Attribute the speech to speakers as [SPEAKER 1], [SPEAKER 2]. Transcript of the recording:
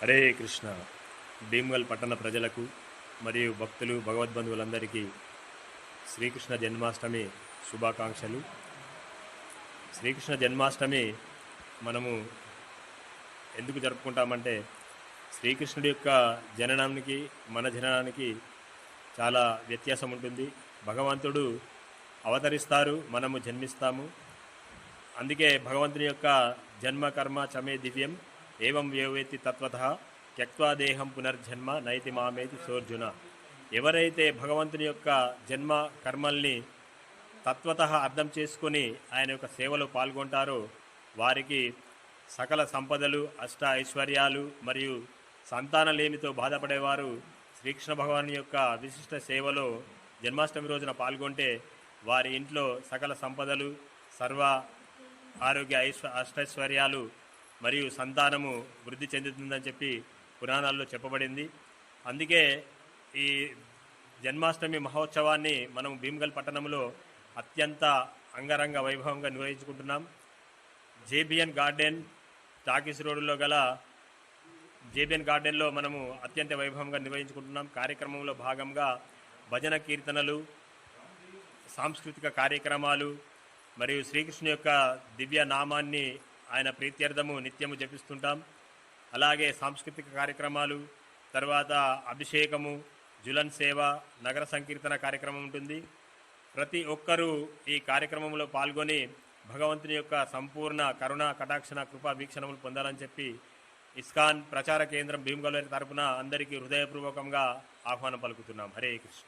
[SPEAKER 1] హరే కృష్ణ. భీమ్గల్ పట్టణ ప్రజలకు మరియు భక్తులు భగవద్బంధువులందరికీ శ్రీకృష్ణ జన్మాష్టమి శుభాకాంక్షలు. శ్రీకృష్ణ జన్మాష్టమి మనము ఎందుకు జరుపుకుంటామంటే, శ్రీకృష్ణుడి యొక్క జననానికి మన జననానికి చాలా వ్యత్యాసం ఉంటుంది. భగవంతుడు అవతరిస్తారు, మనము జన్మిస్తాము. అందుకే భగవంతుని యొక్క జన్మ కర్మ చమే దివ్యం ఏవం వేవేతి తత్వతః త్యక్త్వా దేహం పునర్జన్మ నైతి మామేతి సోర్జున. ఎవరైతే భగవంతుని యొక్క జన్మ కర్మల్ని తత్వతః అర్థం చేసుకొని ఆయన యొక్క సేవలో పాల్గొంటారో వారికి సకల సంపదలు, అష్ట ఐశ్వర్యాలు మరియు సంతానలేమితో బాధపడేవారు శ్రీకృష్ణ భగవాన్ యొక్క విశిష్ట సేవలో జన్మాష్టమి రోజున పాల్గొంటే వారి ఇంట్లో సకల సంపదలు, సర్వ ఆరోగ్య అష్టైశ్వర్యాలు మరియు సంతానము వృద్ధి చెందుతుందని చెప్పి పురాణాల్లో చెప్పబడింది. అందుకే ఈ జన్మాష్టమి మహోత్సవాన్ని మనం భీమ్గల్ పట్టణంలో అత్యంత అంగరంగ వైభవంగా నిర్వహించుకుంటున్నాం. జేబిఎన్ గార్డెన్ టాకీస్ రోడ్డులో గల జేబిఎన్ గార్డెన్లో మనము అత్యంత వైభవంగా నిర్వహించుకుంటున్నాం. కార్యక్రమంలో భాగంగా భజన కీర్తనలు, సాంస్కృతిక కార్యక్రమాలు మరియు శ్రీకృష్ణు యొక్క దివ్య నామాన్ని ఆయన ప్రీత్యర్థము నిత్యము జపిస్తుంటాం. అలాగే సాంస్కృతిక కార్యక్రమాలు, తర్వాత అభిషేకము, జులన్ సేవ, నగర సంకీర్తన కార్యక్రమం ఉంటుంది. ప్రతి ఒక్కరూ ఈ కార్యక్రమంలో పాల్గొని భగవంతుని యొక్క సంపూర్ణ కరుణ కటాక్షణ కృపా వీక్షణములు పొందాలని చెప్పి ఇస్కాన్ ప్రచార కేంద్రం భీమ్గల్ తరపున అందరికీ హృదయపూర్వకంగా ఆహ్వానం పలుకుతున్నాం. హరే కృష్ణ.